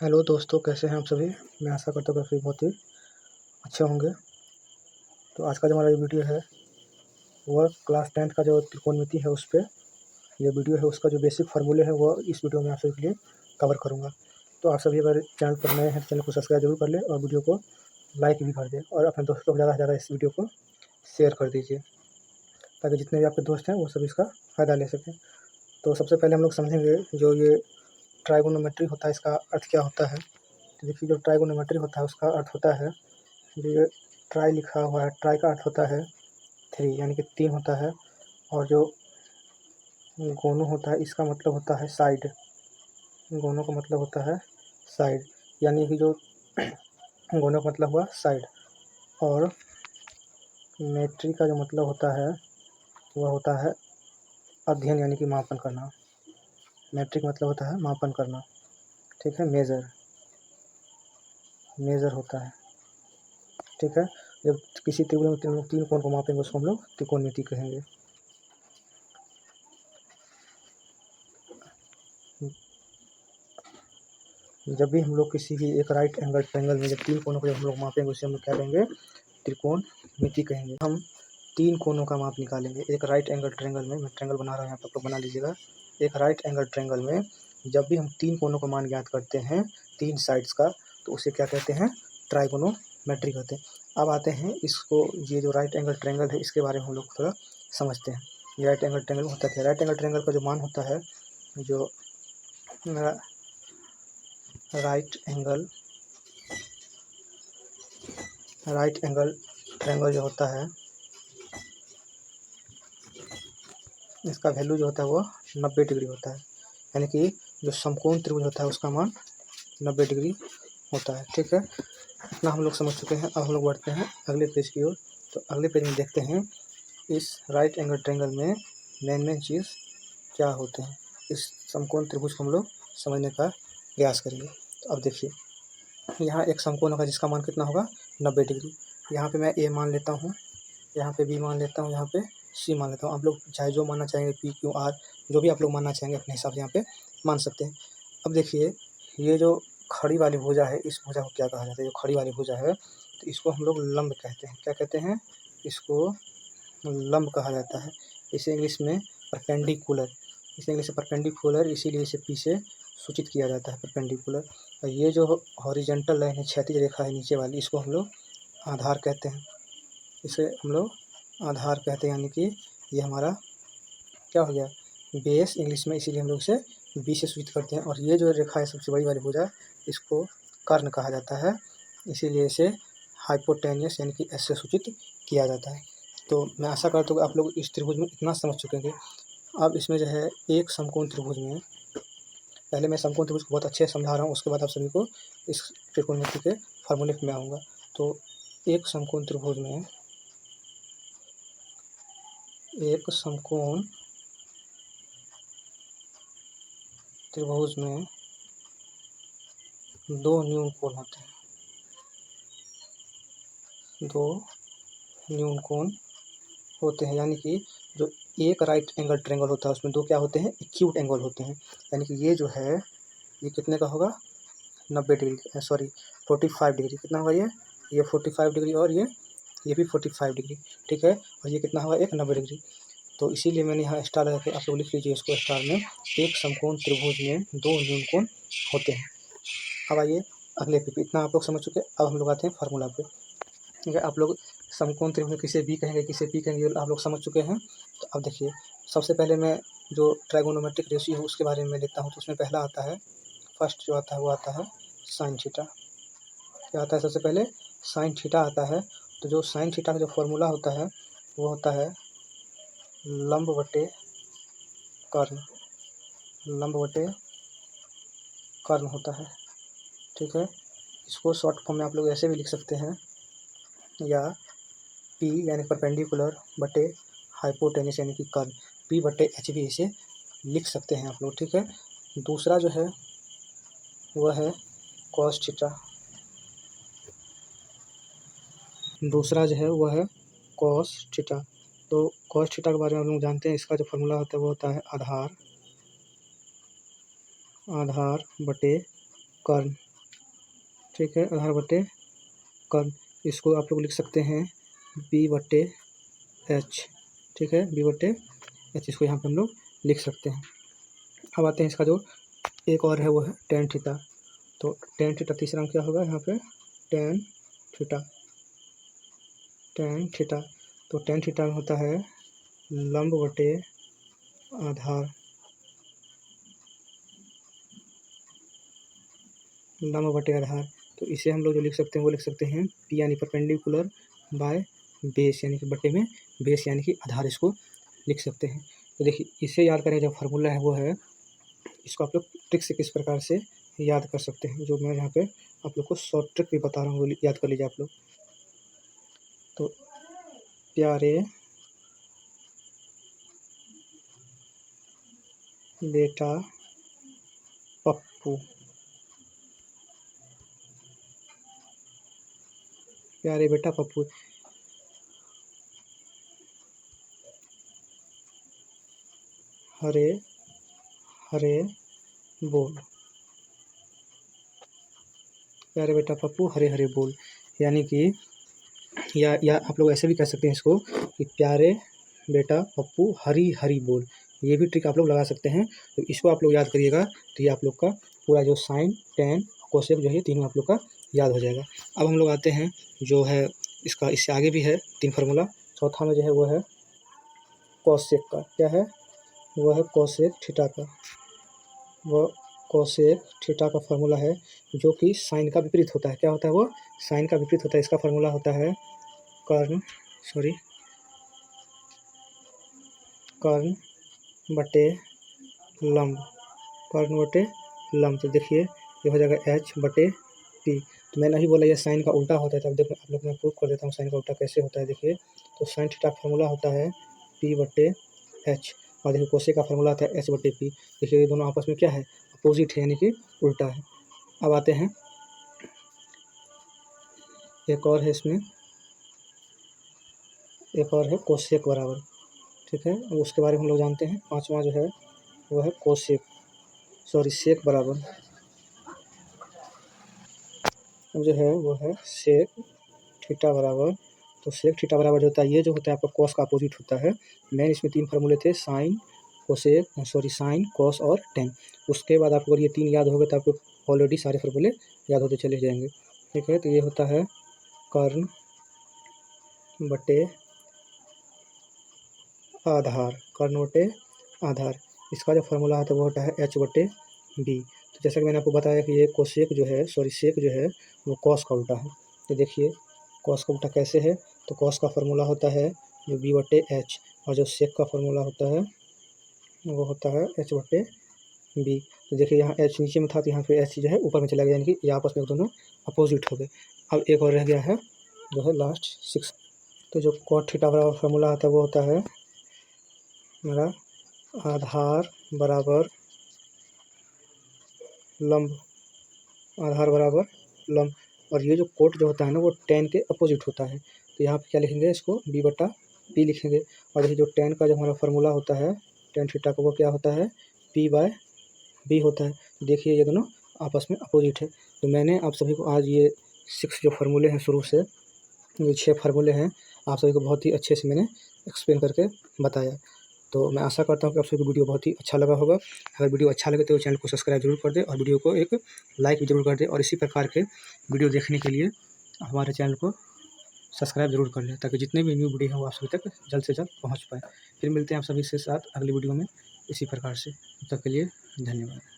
Hello दोस्तों, कैसे हैं आप सभी। मैं आशा करता हूँ कि बहुत ही अच्छे होंगे। तो आज का जो हमारा ये वीडियो है वह क्लास 10th का जो त्रिकोणमिति है उस पे ये वीडियो है। उसका जो बेसिक फार्मूले है वो इस वीडियो में आप सभी के लिए कवर करूँगा। तो आप सभी अगर चैनल पर नए हैं तो चैनल को सब्सक्राइब जरूर कर लें और वीडियो को लाइक भी कर दें और अपने दोस्तों को ज़्यादा से ज़्यादा इस वीडियो को शेयर कर दीजिए ताकि जितने भी आपके दोस्त हैं वो सभी इसका फ़ायदा ले सकें। तो सबसे पहले हम लोग समझेंगे जो ये ट्राइगोनोमेट्री होता है इसका अर्थ क्या होता है। तो देखिए, जो ट्राइगोनोमेट्री होता है उसका अर्थ होता है, जो ये ट्राई लिखा हुआ है, ट्राई का अर्थ होता है 3 यानी कि 3 होता है। और जो गोनो होता है इसका मतलब होता है साइड। गोनो का मतलब होता है साइड, यानी कि जो गोनो का मतलब हुआ साइड। और मेट्री का जो मतलब होता है वह होता है अध्ययन यानी कि मापन करना। मेट्रिक मतलब होता है मापन करना, ठीक है। मेजर होता है, ठीक है। जब किसी त्रिभुज में तीन कोण को मापेंगे उसको हम लोग त्रिकोणमिति कहेंगे। जब भी हम लोग किसी भी एक राइट एंगल ट्रायंगल में जब तीन कोनों को जब हम लोग मापेंगे उसे हम लोग क्या कहेंगे, त्रिकोणमिति कहेंगे। हम तीन कोनों का माप निकालेंगे एक राइट एंगल ट्रायंगल में। मैं ट्रायंगल बना रहा हूँ यहाँ पर, आप लोग बना लीजिएगा। एक राइट एंगल ट्रायंगल में जब भी हम तीन कोनों का मान ज्ञात करते हैं, तीन साइड्स का, तो उसे क्या कहते हैं, ट्राइगोनोमेट्री कहते हैं। अब आते हैं इसको, ये जो राइट एंगल ट्रायंगल है इसके बारे में हम लोग थोड़ा समझते हैं। ये राइट एंगल ट्रायंगल होता क्या है। राइट एंगल ट्रायंगल का जो मान होता है, जो राइट एंगल ट्रायंगल जो होता है इसका वैल्यू जो होता है वो 90 डिग्री होता है। यानी कि जो समकोण त्रिभुज होता है उसका मान 90 डिग्री होता है, ठीक है। इतना हम लोग समझ चुके हैं। अब हम लोग बढ़ते हैं अगले पेज की ओर। तो अगले पेज में देखते हैं इस राइट एंगल ट्रायंगल में मेन चीज़ क्या होते हैं। इस समकोण त्रिभुज को हम लोग समझने का प्रयास करेंगे। तो अब देखिए, यहाँ एक समकोण होगा जिसका मान कितना होगा, 90 डिग्री। यहाँ पे मैं ए मान लेता हूँ, यहाँ पे बी मान लेता हूँ, यहाँ पे सी मान लेता हूँ। आप लोग चाहे जो मानना चाहेंगे, पी क्यू आर, जो भी आप लोग मानना चाहेंगे अपने हिसाब से यहाँ पे मान सकते हैं। अब देखिए, ये जो खड़ी वाली भुजा है इस भुजा को क्या कहा जाता है, जो खड़ी वाली भुजा है तो इसको हम लोग लंब कहते हैं। क्या कहते हैं, इसको लंब कहा जाता है। इसे इंग्लिश में परपेंडिकुलर, इसे इंग्लिश में परपेंडिकुलर, इसीलिए इसे पी से सूचित किया जाता है, परपेंडिकुलर। और ये जो हॉरिजेंटल लाइन है, क्षैतिज रेखा है नीचे वाली, इसको हम लोग आधार कहते हैं। इसे हम लोग आधार कहते हैं, यानी कि ये हमारा क्या हो गया, बेस इंग्लिश में, इसीलिए हम लोग इसे बी से सूचित करते हैं। और ये जो रेखा है सबसे बड़ी वाली भुजा, इसको कर्ण कहा जाता है, इसीलिए इसे हाइपोटेनियस यानी कि एस से सूचित किया जाता है। तो मैं आशा करता हूँ कि आप लोग इस त्रिभुज में इतना समझ चुके हैं। अब इसमें जो है एक समकोण त्रिभुज में, पहले मैं समकोण त्रिभुज को बहुत अच्छे से समझा रहा हूँ, उसके बाद आप सभी को इस त्रिकोणमिति के फार्मूले में आऊँगा। तो एक समकोण त्रिभुज में, एक समकोण त्रिभुज में दो न्यून कोण होते हैं, दो न्यून कोण होते हैं। यानी कि जो एक राइट एंगल ट्रायंगल होता है उसमें दो क्या होते हैं, एक्यूट एंगल होते हैं। यानी कि ये जो है ये कितने का होगा, 90 डिग्री, सॉरी 45 डिग्री। कितना होगा ये 45 डिग्री, और ये भी 45 डिग्री, ठीक है। और ये कितना होगा, एक 90 डिग्री। तो इसीलिए मैंने यहाँ स्टार लगा के, आप लोग लिख लीजिए इसको स्टार में, एक समकोण त्रिभुज में दो न्यून कोण होते हैं। अब आइए अगले पे, इतना आप लोग समझ चुके हैं। अब हम लोग आते हैं फार्मूला पे, ठीक है। आप लोग समकोण त्रिभुज किसे बी कहेंगे, किसे पी कहेंगे, आप लोग समझ चुके हैं। तो अब देखिए, सबसे पहले मैं जो ट्राइगोनोमेट्रिक रेशियो है उसके बारे में लेता हूँ। तो उसमें पहला आता है, फर्स्ट जो आता है वो आता है साइन थीटा। क्या आता है, सबसे पहले साइन थीटा आता है। तो जो साइन थीटा का जो फॉर्मूला होता है वो होता है लंब बटे कर्ण, लंब बटे कर्ण होता है, ठीक है। इसको शॉर्ट फॉर्म में आप लोग ऐसे भी लिख सकते हैं, या पी यानी परपेंडिकुलर बटे हाइपोटेनिस यानी कि कर्ण, पी बटे एच भी इसे लिख सकते हैं आप लोग, ठीक है। दूसरा जो है वह है कॉस थीटा, दूसरा जो है वह है कॉस थीटा। तो कॉस थीटा के बारे में हम लोग जानते हैं, इसका जो फॉर्मूला होता है वो होता है आधार बटे कर्ण, ठीक है, आधार बटे कर्ण। इसको आप लोग लिख सकते हैं B/H, ठीक है, B/H, इसको यहाँ पे हम लोग लिख सकते हैं। अब आते हैं इसका जो एक और है वो है tan थीटा। तो tan थीटा तीसरा अंक क्या होगा यहाँ पे, tan थीटा। तो tan थीटा में होता है लंब बटे आधार, तो इसे हम लोग जो लिख सकते हैं वो लिख सकते हैं P यानी परपेंडिकुलर बाय बेस, यानी कि बटे में बेस यानी कि आधार, इसको लिख सकते हैं। तो देखिए इसे याद करें, जो फार्मूला है वो है, इसको आप लोग ट्रिक से किस प्रकार से याद कर सकते हैं, जो मैं यहाँ पे आप लोग को शॉर्ट ट्रिक भी बता रहा हूँ, वो याद कर लीजिए आप लोग। तो प्यारे बेटा पप्पू, प्यारे बेटा पप्पू, हरे हरे बोल, प्यारे बेटा पप्पू हरे हरे बोल, यानी कि या आप लोग ऐसे भी कह सकते हैं इसको कि प्यारे बेटा पप्पू हरी हरी बोल। ये भी ट्रिक आप लोग लगा सकते हैं। तो इसको आप लोग याद करिएगा, तो ये आप लोग का पूरा जो साइन टेन कोसेक जो है तीनों आप लोग का याद हो जाएगा। अब हम लोग आते हैं जो है इसका, इससे आगे भी है 3 फार्मूला। चौथा में जो है वो है कोसेक का, क्या है वो है कोसेक थीटा का, वो कोसेक थीटा का फार्मूला है जो कि साइन का विपरीत होता है। क्या होता है वो, साइन का विपरीत होता है। इसका फार्मूला होता है कर्ण बटे लंब, तो देखिए ये हो जाएगा H/P। तो मैंने नहीं बोला ये साइन का उल्टा होता है, तब देखो आप लोग मैं प्रूफ कर देता हूँ साइन का उल्टा कैसे होता है। देखिए तो साइन थीटा का फार्मूला होता है P/H, और देखिए कोसेक का फार्मूला होता है H/P। देखिए ये दोनों आपस में क्या है, अपोजिट है, यानी कि उल्टा है। अब आते हैं एक और है, इसमें एक और है कोसेक बराबर, ठीक है, उसके बारे में हम लोग जानते हैं। पांचवा जो है वो है सेक बराबर, जो है वो है सेक थीटा बराबर। तो सेक थीटा बराबर जो होता है, ये जो होता है आपका कॉस का अपोजिट होता है। मेन इसमें 3 फार्मूले थे, साइन कॉस और टेन। उसके बाद आपको अगर ये 3 याद हो गए तो आपको ऑलरेडी सारे फार्मूले याद होते चले जाएंगे, ठीक है। तो ये होता है कर्ण बटे आधार, इसका जो फार्मूला होता है वो होता है H/B। तो जैसा कि मैंने आपको बताया कि ये कोसेक जो है सेक जो है वो कॉस का उल्टा है। तो देखिए कॉस का उल्टा कैसे है, तो कॉस का फार्मूला होता है जो B/H, और जो सेक का फार्मूला होता है वो होता है H/B। तो देखिए यहाँ H नीचे में था, तो यहाँ पे H जो है ऊपर में चला गया, यानी कि ये आपस में दोनों अपोजिट हो गए। अब एक और रह गया है जो है लास्ट 6। तो जो कॉट थीटा बराबर फार्मूला होता है वो होता है मेरा आधार बराबर लंब, और ये जो कोट जो होता है ना वो टेन के अपोजिट होता है। तो यहाँ पे क्या लिखेंगे, इसको B/P लिखेंगे। और ये जो टेन का जो हमारा फार्मूला होता है टेन थीटा का, वो क्या होता है P/B होता है। तो देखिए ये दोनों आपस में अपोजिट है। तो मैंने आप सभी को आज ये 6 जो फार्मूले हैं, शुरू से ये 6 फार्मूले हैं, आप सभी को बहुत ही अच्छे से मैंने एक्सप्लेन करके बताया। तो मैं आशा करता हूँ कि आप सभी को वीडियो बहुत ही अच्छा लगा होगा। अगर वीडियो अच्छा लगे तो चैनल को सब्सक्राइब जरूर कर दें, और वीडियो को एक लाइक भी जरूर कर दें। और इसी प्रकार के वीडियो देखने के लिए हमारे चैनल को सब्सक्राइब जरूर कर लें, ताकि जितने भी न्यू वीडियो हैं वो आप सभी तक जल्द से जल्द पहुँच पाए। फिर मिलते हैं आप सभी के साथ अगली वीडियो में इसी प्रकार से। तब तक के लिए धन्यवाद।